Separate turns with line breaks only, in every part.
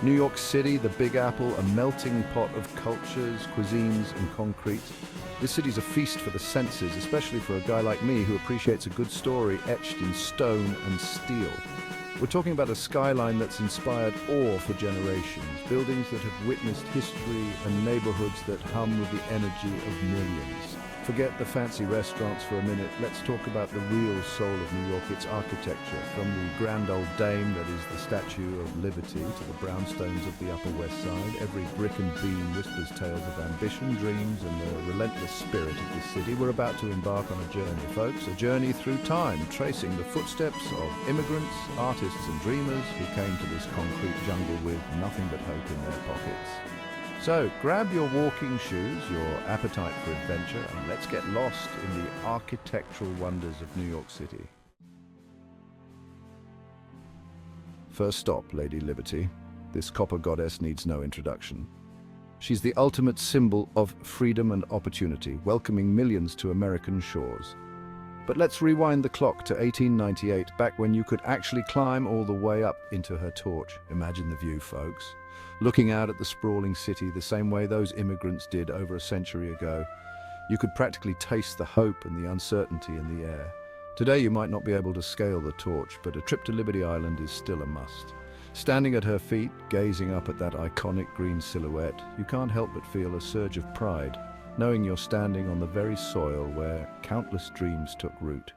New York City, the Big Apple, a melting pot of cultures, cuisines, and concrete. This city's a feast for the senses, especially for a guy like me who appreciates a good story etched in stone and steel. We're talking about a skyline that's inspired awe for generations, buildings that have witnessed history and neighborhoods that hum with the energy of millions. Forget the fancy restaurants for a minute. Let's talk about the real soul of New York, its architecture, from the grand old dame that is the Statue of Liberty to the brownstones of the Upper West Side. Every brick and beam whispers tales of ambition, dreams, and the relentless spirit of this city. We're about to embark on a journey, folks, a journey through time, tracing the footsteps of immigrants, artists, and dreamers who came to this concrete jungle with nothing but hope in their pockets. So, grab your walking shoes, your appetite for adventure, and let's get lost in the architectural wonders of New York City. First stop, Lady Liberty. This copper goddess needs no introduction. She's the ultimate symbol of freedom and opportunity, welcoming millions to American shores. But let's rewind the clock to 1898, back when you could actually climb all the way up into her torch. Imagine the view, folks. Looking out at the sprawling city the same way those immigrants did over a century ago, you could practically taste the hope and the uncertainty in the air. Today you might not be able to scale the torch, but a trip to Liberty Island is still a must. Standing at her feet, gazing up at that iconic green silhouette, you can't help but feel a surge of pride, knowing you're standing on the very soil where countless dreams took root.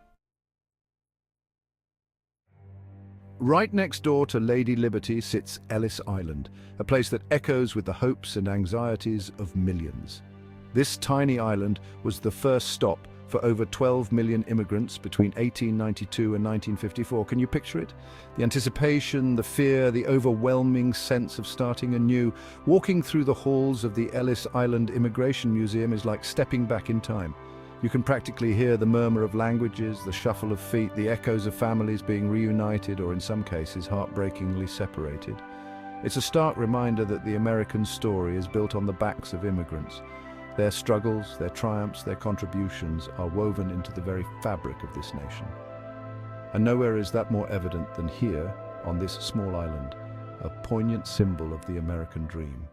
Right next door to Lady Liberty sits Ellis Island, a place that echoes with the hopes and anxieties of millions. This tiny island was the first stop for over 12 million immigrants between 1892 and 1954. Can you picture it? The anticipation, the fear, the overwhelming sense of starting anew. Walking through the halls of the Ellis Island Immigration Museum is like stepping back in time. You can practically hear the murmur of languages, the shuffle of feet, the echoes of families being reunited or in some cases heartbreakingly separated. It's a stark reminder that the American story is built on the backs of immigrants. Their struggles, their triumphs, their contributions are woven into the very fabric of this nation. And nowhere is that more evident than here, on this small island, a poignant symbol of the American dream.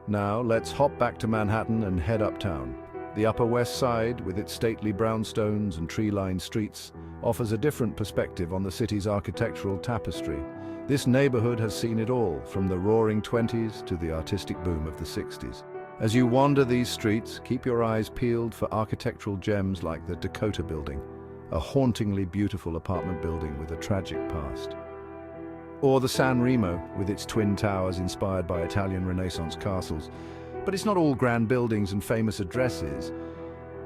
Now, let's hop back to Manhattan and head uptown. The Upper West Side, with its stately brownstones and tree-lined streets, offers a different perspective on the city's architectural tapestry. This neighborhood has seen it all, from the roaring 20s to the artistic boom of the 60s. As you wander these streets, keep your eyes peeled for architectural gems like the Dakota Building, a hauntingly beautiful apartment building with a tragic past. Or the San Remo, with its twin towers inspired by Italian Renaissance castles. But it's not all grand buildings and famous addresses.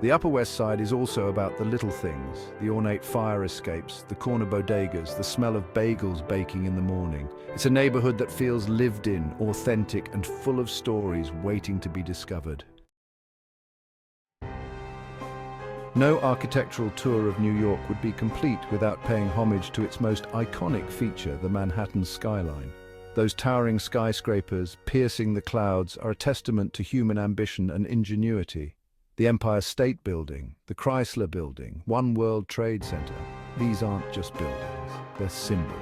The Upper West Side is also about the little things, the ornate fire escapes, the corner bodegas, the smell of bagels baking in the morning. It's a neighborhood that feels lived in, authentic, and full of stories waiting to be discovered. No architectural tour of New York would be complete without paying homage to its most iconic feature, the Manhattan skyline. Those towering skyscrapers, piercing the clouds, are a testament to human ambition and ingenuity. The Empire State Building, the Chrysler Building, One World Trade Center. These aren't just buildings, they're symbols.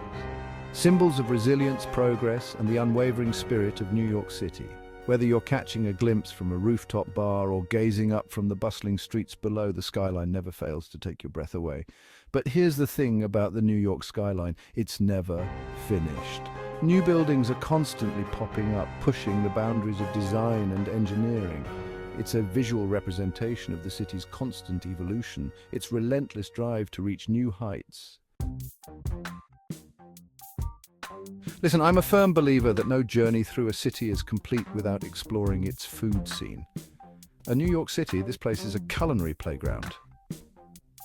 Symbols of resilience, progress, and the unwavering spirit of New York City. Whether you're catching a glimpse from a rooftop bar or gazing up from the bustling streets below, the skyline never fails to take your breath away. But here's the thing about the New York skyline, it's never finished. New buildings are constantly popping up, pushing the boundaries of design and engineering. It's a visual representation of the city's constant evolution, its relentless drive to reach new heights. Listen, I'm a firm believer that no journey through a city is complete without exploring its food scene. In New York City, this place is a culinary playground.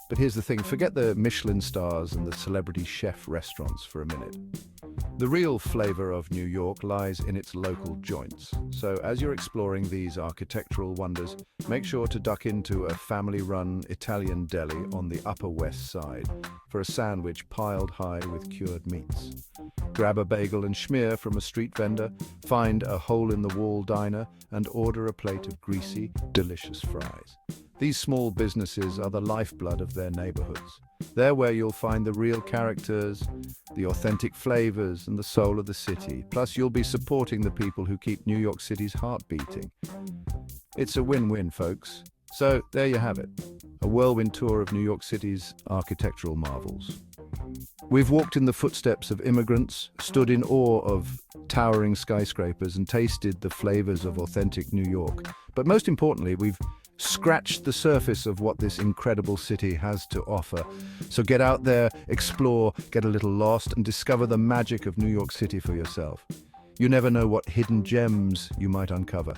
But here's the thing, forget the Michelin stars and the celebrity chef restaurants for a minute. The real flavor of New York lies in its local joints. So as you're exploring these architectural wonders, make sure to duck into a family-run Italian deli on the Upper West Side for a sandwich piled high with cured meats. Grab a bagel and schmear from a street vendor, find a hole-in-the-wall diner, and order a plate of greasy, delicious fries. These small businesses are the lifeblood of their neighborhoods. They're where you'll find the real characters, the authentic flavors, and the soul of the city. Plus, you'll be supporting the people who keep New York City's heart beating. It's a win-win, folks. So, there you have it. A whirlwind tour of New York City's architectural marvels. We've walked in the footsteps of immigrants, stood in awe of towering skyscrapers, and tasted the flavors of authentic New York. But most importantly, we've scratched the surface of what this incredible city has to offer. So get out there, explore, get a little lost, and discover the magic of New York City for yourself. You never know what hidden gems you might uncover.